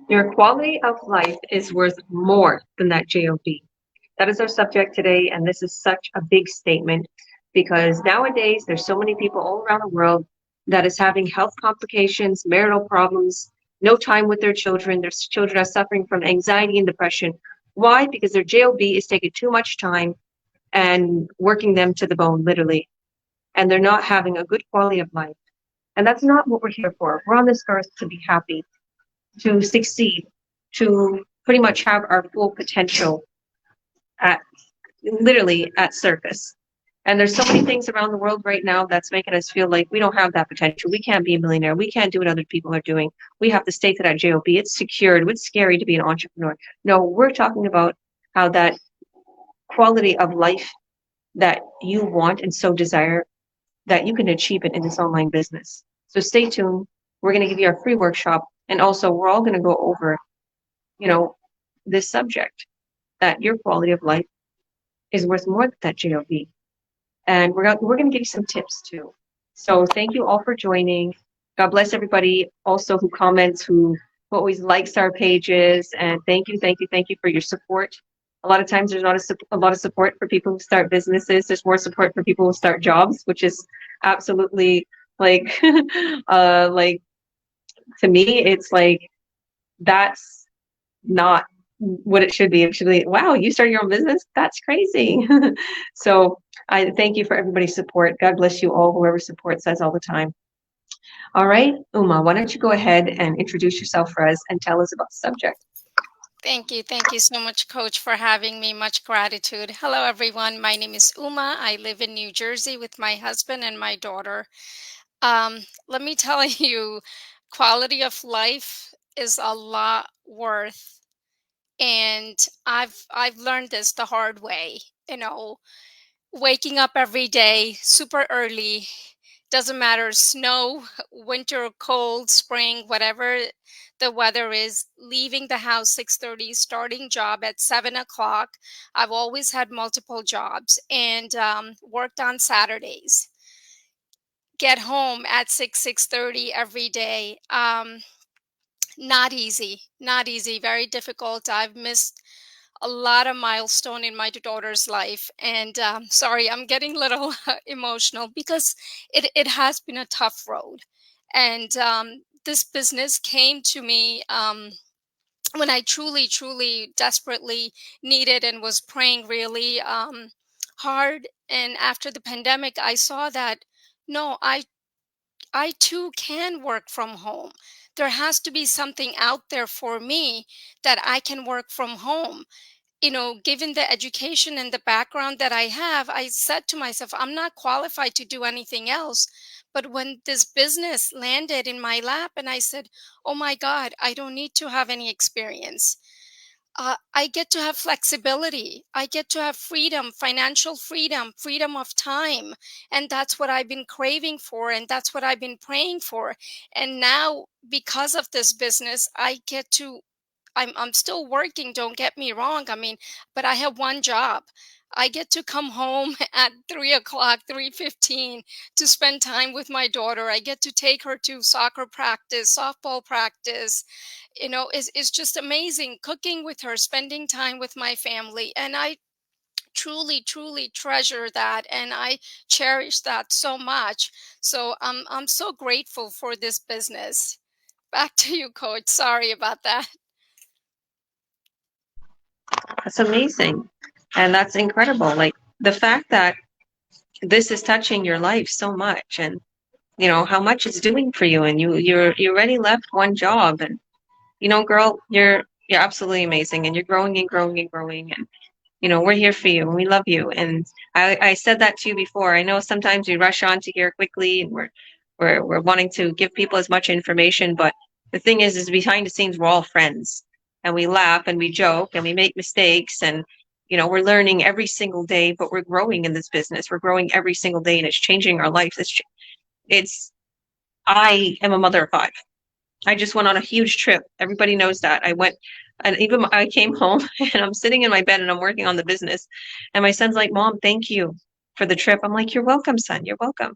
Your quality of life is worth more than that JOB. That is our subject today, and this is such a big statement because nowadays there's so many people all around the world that is having health complications, marital problems, no time with their children. Their children are suffering from anxiety and depression. Why? Because their JOB is taking too much time and working them to the bone, literally, and they're not having a good quality of life. And that's not what we're here for. We're on this earth to be happy, to succeed, to pretty much have our full potential at literally at surface. And there's so many things around the world right now that's making us feel like we don't have that potential. We can't be a millionaire. We can't do what other people are doing. We have to stay to that JOB. It's secured. It's scary to be an entrepreneur. No, we're talking about how that quality of life that you want and so desire, that you can achieve it in this online business. So stay tuned. We're going to give you our free workshop. And also, we're all going to go over, you know, this subject, that your quality of life is worth more than that JOB. And we're going to give you some tips too. So thank you all for joining. God bless everybody also who comments, who always likes our pages. And thank you for your support. A lot of times there's not a lot of support for people who start businesses. There's more support for people who start jobs, which is absolutely like, like to me, it's like, that's not what it should be. It should be, wow, you started your own business? That's crazy. So I thank you for everybody's support. God bless you all, whoever supports us all the time. All right, Uma, why don't you go ahead and introduce yourself for us and tell us about the subject. Thank you. Thank you so much, Coach, for having me. Much gratitude. Hello, everyone. My name is Uma. I live in New Jersey with my husband and my daughter. Let me tell you, quality of life is a lot worth, and I've learned this the hard way. You know, waking up every day super early, doesn't matter, snow, winter, cold, spring, whatever the weather is, leaving the house 6:30, starting job at 7 o'clock. I've always had multiple jobs and worked on Saturdays. Get home at 6:30 every day. Not easy, not easy, very difficult. I've missed a lot of milestone in my daughter's life, and sorry, I'm getting a little emotional because it has been a tough road. And this business came to me when I truly desperately needed and was praying really hard. And after the pandemic, I saw that no, I too can work from home. There has to be something out there for me that I can work from home. Given the education and the background that I have, I said to myself, I'm not qualified to do anything else. But when this business landed in my lap and I said, oh my God, I don't need to have any experience. I get to have flexibility. I get to have freedom, financial freedom, freedom of time. And that's what I've been craving for. And that's what I've been praying for. And now, because of this business, I'm still working, don't get me wrong. I mean, but I have one job. I get to come home at 3 o'clock, 3:15 to spend time with my daughter. I get to take her to soccer practice, softball practice. It's just amazing cooking with her, spending time with my family. And I truly treasure that, and I cherish that so much. So I'm so grateful for this business. Back to you, Coach. Sorry about that. That's amazing. And that's incredible. Like the fact that this is touching your life so much, and how much it's doing for you, and you already left one job, and girl, you're absolutely amazing, and you're growing and growing and growing, and we're here for you and we love you. And I said that to you before. I know sometimes we rush on to here quickly, and we're wanting to give people as much information, but the thing is behind the scenes we're all friends, and we laugh and we joke and we make mistakes, and we're learning every single day, but we're growing in this business. We're growing every single day, and it's changing our lives. It's I am a mother of five. I just went on a huge trip. Everybody knows that. I went, and even I came home and I'm sitting in my bed and I'm working on the business. And my son's like, Mom, thank you for the trip. I'm like, you're welcome, son. You're welcome.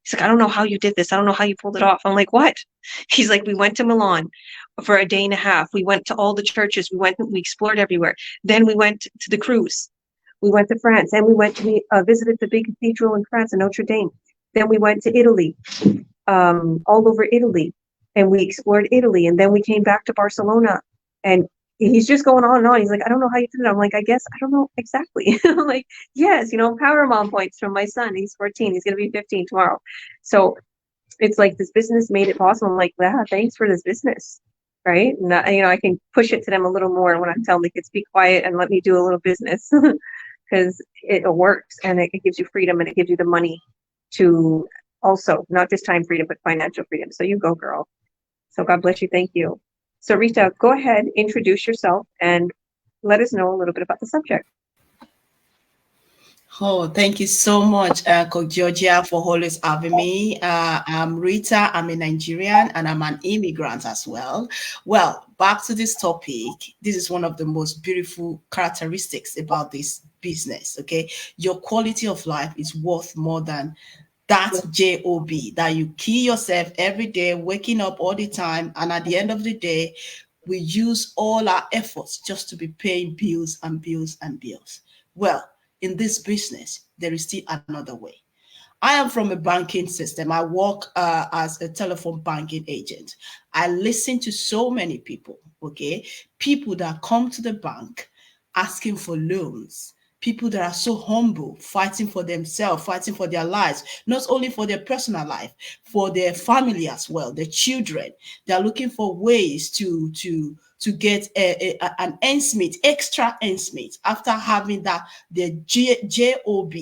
He's like, I don't know how you did this. I don't know how you pulled it off. I'm like, what? He's like, we went to Milan for a day and a half. We went to all the churches. We explored everywhere. Then we went to the cruise. We went to France, and we visited the big cathedral in France, in Notre Dame. Then we went to Italy, all over Italy, and we explored Italy. And then we came back to Barcelona, and he's just going on and on. He's like, I don't know how you did it. I'm like, I guess I don't know exactly. I'm like, yes, Power Mom points from my son. He's 14. He's gonna be 15 tomorrow. So it's like this business made it possible. I'm like, yeah, thanks for this business, right? And I can push it to them a little more when I'm telling the kids, be quiet and let me do a little business. Because it works, and it gives you freedom, and it gives you the money to also not just time freedom, but financial freedom. So you go, girl. So God bless you. Thank you. So Rita, go ahead, introduce yourself, and let us know a little bit about the subject. Oh, thank you so much, Coach Georgia, for always having me. I'm Rita. I'm a Nigerian, and I'm an immigrant as well. Well, back to this topic. This is one of the most beautiful characteristics about this business. Okay, your quality of life is worth more than that job that you kill yourself every day, waking up all the time, and at the end of the day, we use all our efforts just to be paying bills and bills and bills. Well, in this business, there is still another way. I am from a banking system. I work as a telephone banking agent. I listen to so many people, okay? People that come to the bank asking for loans, people that are so humble, fighting for themselves, fighting for their lives, not only for their personal life, for their family as well, their children. They're looking for ways to get an ends meet, extra ends meet after having that the job,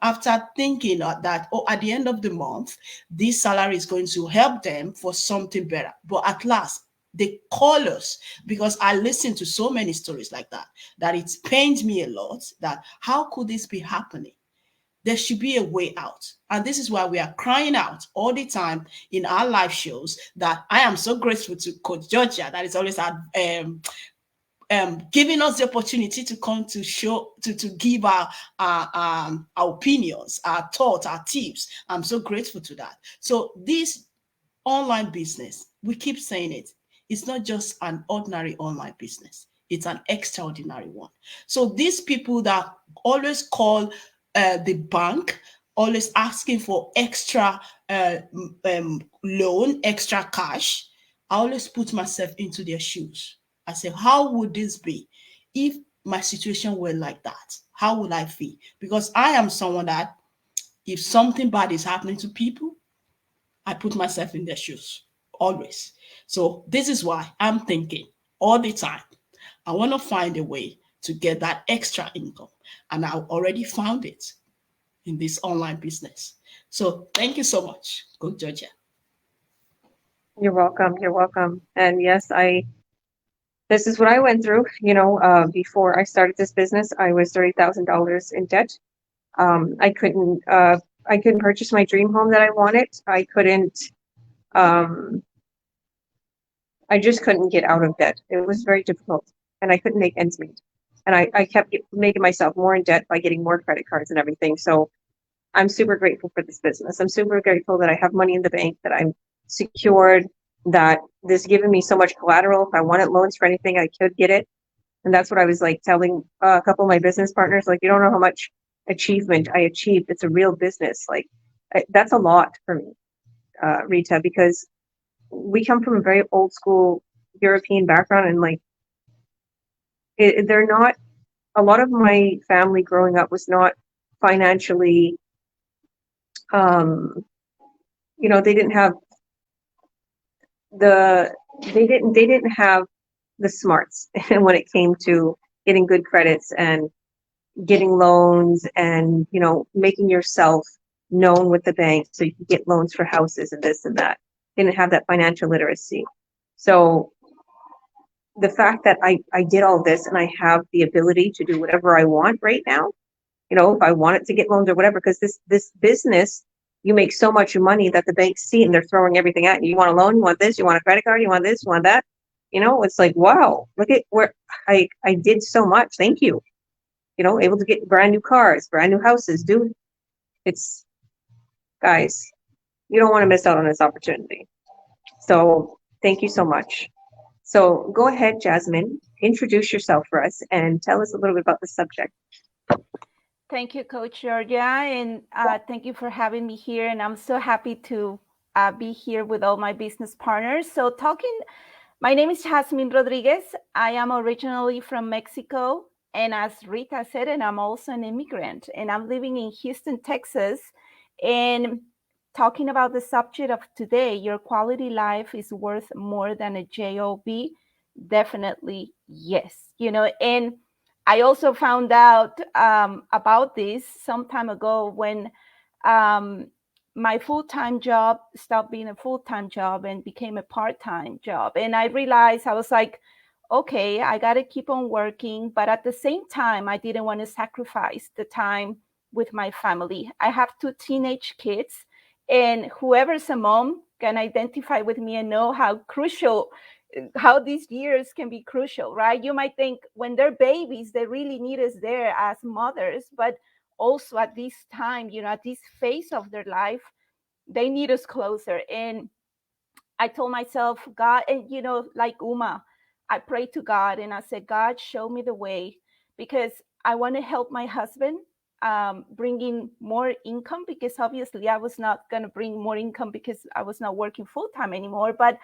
after thinking that at the end of the month, this salary is going to help them for something better. But at last, they call us, because I listen to so many stories like that it pains me a lot that how could this be happening? There should be a way out. And this is why we are crying out all the time in our live shows. That I am so grateful to Coach Georgia that is always giving us the opportunity to come to show, to give our opinions, our thoughts, our tips. I'm so grateful to that. So this online business, we keep saying it, it's not just an ordinary online business. It's an extraordinary one. So these people that always call the bank, always asking for extra loan, extra cash, I always put myself into their shoes. I say, how would this be if my situation were like that? How would I feel? Because I am someone that if something bad is happening to people, I put myself in their shoes always. So this is why I'm thinking all the time, I want to find a way to get that extra income. And I already found it in this online business. So thank you so much, Coach Georgia. You're welcome. You're welcome. And yes, this is what I went through. Before I started this business, I was $30,000 in debt. I couldn't purchase my dream home that I wanted. I just couldn't get out of debt. It was very difficult, and I couldn't make ends meet. And I kept making myself more in debt by getting more credit cards and everything. So I'm super grateful for this business. I'm super grateful that I have money in the bank, that I'm secured, that this given me so much collateral. If I wanted loans for anything, I could get it. And that's what I was like telling a couple of my business partners, like, you don't know how much achievement I achieved. It's a real business. Like, that's a lot for me, Rita, because we come from a very old school European background, and like, they're not, a lot of my family growing up was not financially, they didn't have they didn't have the smarts when it came to getting good credits and getting loans and, making yourself known with the bank so you can get loans for houses and this and that. Didn't have that financial literacy. So the fact that I did all this and I have the ability to do whatever I want right now, if I wanted to get loans or whatever, because this business, you make so much money that the banks see and they're throwing everything at you. You want a loan? You want this? You want a credit card? You want this? You want that? It's like, wow, look at where I did so much. Thank you. Able to get brand new cars, brand new houses, dude. It's, guys, You don't want to miss out on this opportunity. So thank you so much. So go ahead, Jasmine, introduce yourself for us and tell us a little bit about the subject. Thank you, Coach Georgia, and thank you for having me here. And I'm so happy to be here with all my business partners. So my name is Jasmine Rodriguez. I am originally from Mexico. And as Rita said, and I'm also an immigrant, and I'm living in Houston, Texas. And talking about the subject of today, your quality life is worth more than a job. Definitely, yes. And I also found out about this some time ago when um, my full-time job stopped being a full-time job and became a part-time job. And I realized, I was like, okay, I got to keep on working. But at the same time, I didn't want to sacrifice the time with my family. I have two teenage kids, and whoever's a mom can identify with me and know how these years can be crucial, right? You might think when they're babies, they really need us there as mothers, but also at this time, at this phase of their life, they need us closer. And I told myself, God, and like Uma, I prayed to God and I said, God, show me the way, because I want to help my husband bring in more income, because obviously I was not going to bring more income because I was not working full time anymore. But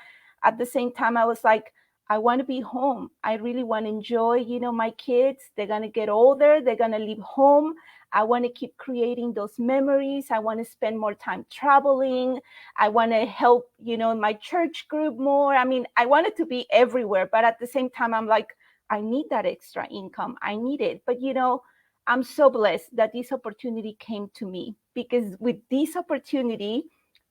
at the same time, I was like, I want to be home. I really want to enjoy, my kids. They're going to get older. They're going to leave home. I want to keep creating those memories. I want to spend more time traveling. I want to help, my church group more. I mean, I wanted to be everywhere, but at the same time, I'm like, I need that extra income. I need it. But, I'm so blessed that this opportunity came to me, because with this opportunity,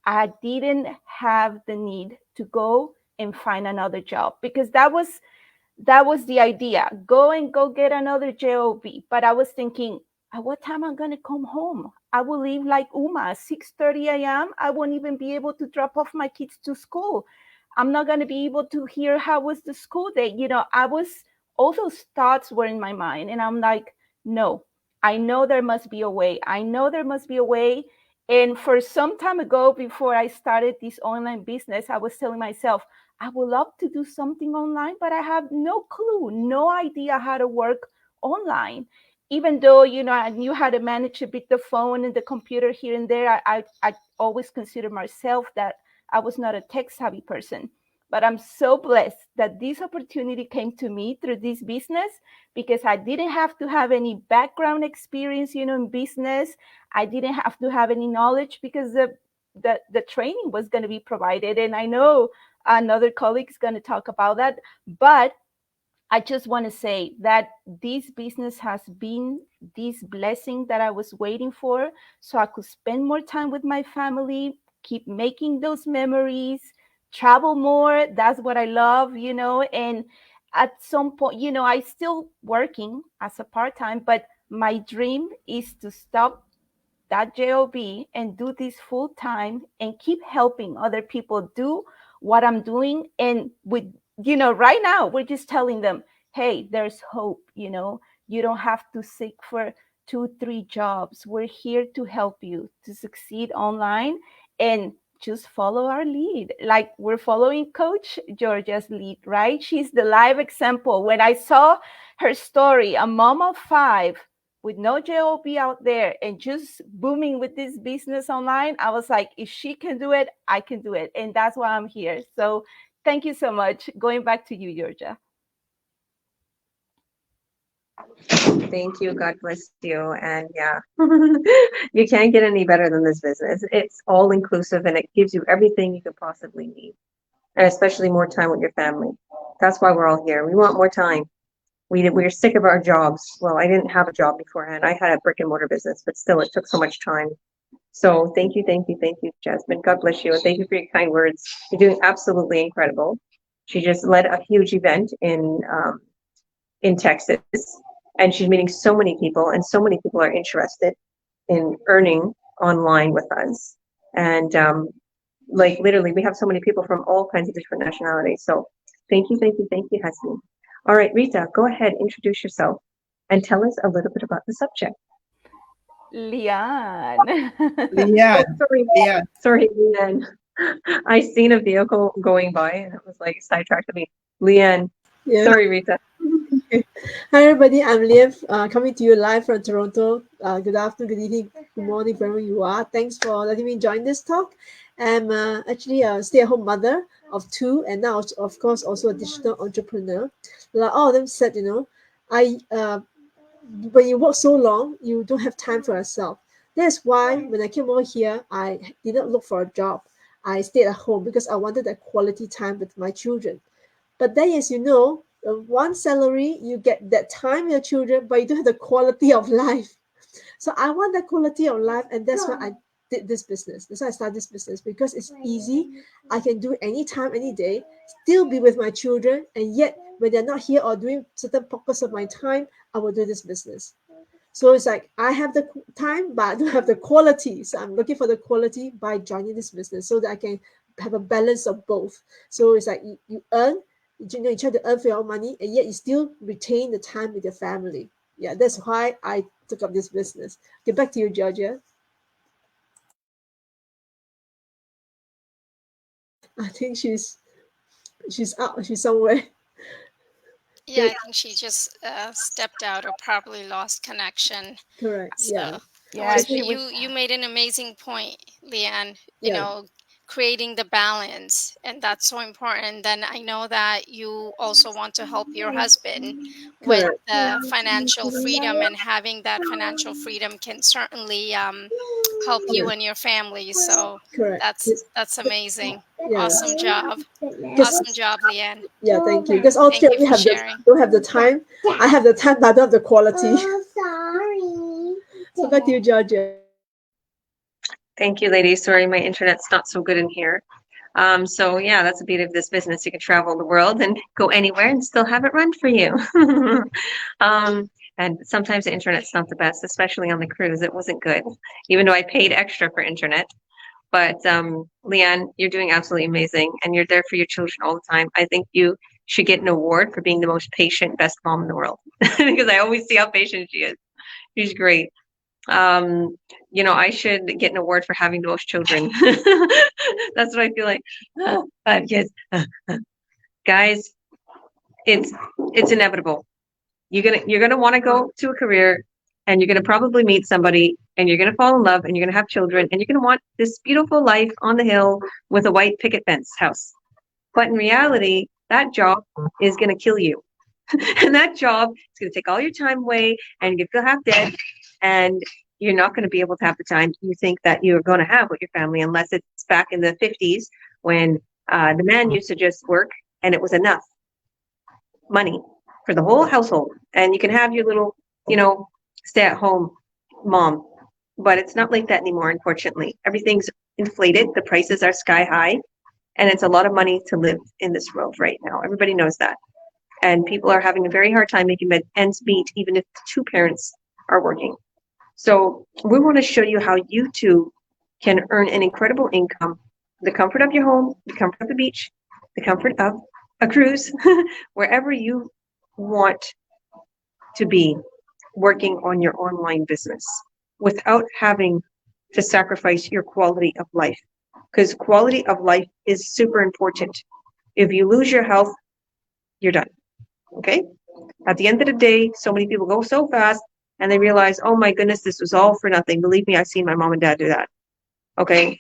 I didn't have the need to go and find another job, because that was the idea. Go get another job. But I was thinking, at what time I'm gonna come home? I will leave like Uma, 6:30 a.m. I won't even be able to drop off my kids to school. I'm not gonna be able to hear how was the school day. All those thoughts were in my mind, and I'm like, no, I know there must be a way. I know there must be a way. And for some time ago, before I started this online business, I was telling myself, I would love to do something online, but I have no clue, no idea how to work online. Even though, I knew how to manage a bit the phone and the computer here and there, I always considered myself that I was not a tech savvy person. But I'm so blessed that this opportunity came to me through this business, because I didn't have to have any background experience, in business. I didn't have to have any knowledge, because the training was going to be provided. And I know another colleague is going to talk about that. But I just want to say that this business has been this blessing that I was waiting for, so I could spend more time with my family, keep making those memories, travel more. That's what I love, and at some point, I still working as a part-time, but my dream is to stop that job and do this full time and keep helping other people do what I'm doing. And right now we're just telling them, hey, there's hope. You don't have to seek for 2, 3 jobs. We're here to help you to succeed online, and just follow our lead. Like we're following Coach Georgia's lead, right? She's the live example. When I saw her story, a mom of 5 with no job out there and just booming with this business online, I was like, if she can do it, I can do it. And that's why I'm here. So thank you so much. Going back to you, Georgia. Thank you. God bless you. And yeah, you can't get any better than this business. It's all inclusive and it gives you everything you could possibly need, and especially more time with your family. That's why we're all here. We want more time. We're sick of our jobs. Well, I didn't have a job beforehand. I had a brick and mortar business, but still, it took so much time. So thank you, thank you, thank you, Jasmine. God bless you, and thank you for your kind words. You're doing absolutely incredible. She just led a huge event in Texas, and she's meeting so many people, and so many people are interested in earning online with us. And like literally, we have so many people from all kinds of different nationalities. So thank you, thank you, thank you, Hasni. All right, Rita, go ahead, introduce yourself and tell us a little bit about the subject. Leanne. Leanne, Sorry, Leanne. sorry, Leanne. I seen a vehicle going by and it was like sidetracked me. Leanne. Yeah. Sorry, Rita. Hi, everybody. I'm Liv, coming to you live from Toronto. Good afternoon, good evening, good morning, wherever you are. Thanks for letting me join this talk. I'm actually a stay-at-home mother of two, and now, of course, also a digital entrepreneur. Like all of them said, I when you work so long, you don't have time for yourself. That's why when I came over here, I did not look for a job. I stayed at home because I wanted that quality time with my children. But then, as you know, one salary, you get that time with your children, but you don't have the quality of life. So I want that quality of life, and that's why I did this business. That's why I started this business because it's easy. I can do it anytime, any day, still be with my children, and yet when they're not here or doing certain pockets of my time, I will do this business. So it's like I have the time, but I don't have the quality. So I'm looking for the quality by joining this business so that I can have a balance of both. So it's like you earn, you try to earn for your own money, and yet you still retain the time with your family. Yeah, that's why I took up this business. Get back to you, Georgia. I think she's out. She's somewhere. Yeah, I think she just stepped out or probably lost connection. Correct. Yeah. So, Yeah, but she you was. you made an amazing point, Leanne. Yeah. Creating the balance, and that's so important. Then I know that you also want to help your husband with Correct. the financial freedom, and having that financial freedom can certainly help Yeah. you and your family. So Correct. that's amazing. Yeah. Awesome job. Because Awesome job, Leanne. yeah, thank you. Because all three Thank of you you for have the sharing. don't have the time. I have the time, but I don't have the quality. Sorry. So back to you, Georgia. Thank you, ladies. Sorry, my internet's not so good in here. So yeah, that's the beauty of this business. You can travel the world and go anywhere and still have it run for you. And sometimes the internet's not the best, especially on the cruise. It wasn't good, even though I paid extra for internet. But Leanne, you're doing absolutely amazing, and you're there for your children all the time. I think you should get an award for being the most patient, best mom in the world, because I always see how patient she is. She's great. Um, I should get an award for having the most children. That's what I feel like. 5 kids, guys. It's inevitable. You're gonna want to go to a career, and you're gonna probably meet somebody, and you're gonna fall in love, and you're gonna have children, and you're gonna want this beautiful life on the hill with a white picket fence house. But in reality, that job is gonna kill you, and that job is gonna take all your time away, and you're gonna feel half dead, and you're not going to be able to have the time you think that you're going to have with your family, unless it's back in the 50s when the man used to just work and it was enough money for the whole household, and you can have your little, stay at home mom. But it's not like that anymore, unfortunately. Everything's inflated, the prices are sky high, and it's a lot of money to live in this world right now. Everybody knows that. And people are having a very hard time making ends meet, even if two parents are working. So we want to show you how you too can earn an incredible income, the comfort of your home, the comfort of the beach, the comfort of a cruise, wherever you want to be, working on your online business without having to sacrifice your quality of life. Because quality of life is super important. If you lose your health, you're done. Okay? At the end of the day, so many people go so fast and they realize, oh my goodness, this was all for nothing. Believe me, I've seen my mom and dad do that. Okay.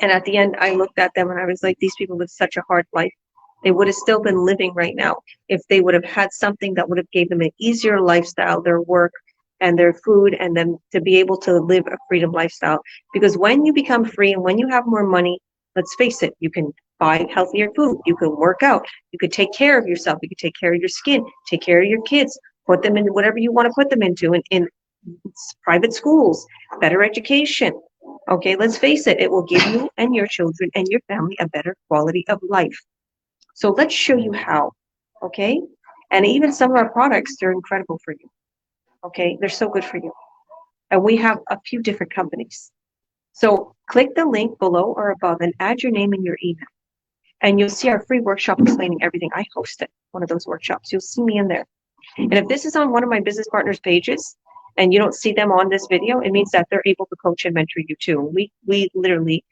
And at the end, I looked at them and I was like, these people live such a hard life. They would have still been living right now if they would have had something that would have gave them an easier lifestyle, their work and their food, and them to be able to live a freedom lifestyle. Because when you become free and when you have more money, let's face it, you can buy healthier food, you can work out, you could take care of yourself, you could take care of your skin, take care of your kids, put them in whatever you want to put them into, in private schools, better education. Okay, let's face it, it will give you and your children and your family a better quality of life. So let's show you how, okay? And even some of our products, they're incredible for you, okay? They're so good for you. And we have a few different companies. So click the link below or above and add your name and your email. And you'll see our free workshop explaining everything. I hosted one of those workshops. You'll see me in there. And if this is on one of my business partners pages, and you don't see them on this video, it means that they're able to coach and mentor you too. We literally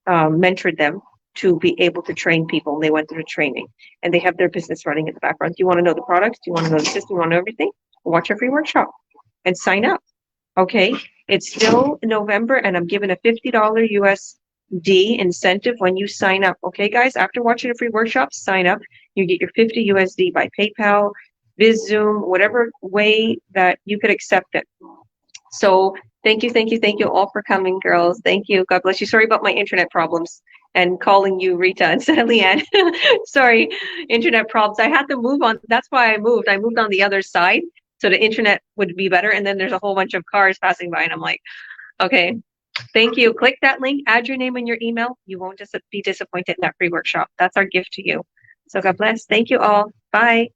mentored them to be able to train people. They went through training and they have their business running in the background. Do you want to know the products? Do you want to know the system? You want to know everything? Watch our free workshop and sign up. Okay. It's still November and I'm giving a $50 USD incentive when you sign up. Okay, guys, after watching a free workshop, sign up. You get your 50 USD by PayPal, BIZ, Zoom, whatever way that you could accept it. So thank you all for coming, girls. Thank you. God bless you. Sorry about my internet problems and calling you Rita instead of Leanne. Sorry, internet problems. I had to move on. That's why I moved. I moved on the other side so the internet would be better. And then there's a whole bunch of cars passing by and I'm like, okay, thank you. Click that link, add your name and your email. You won't just be disappointed in that free workshop. That's our gift to you. So God bless. Thank you all. Bye.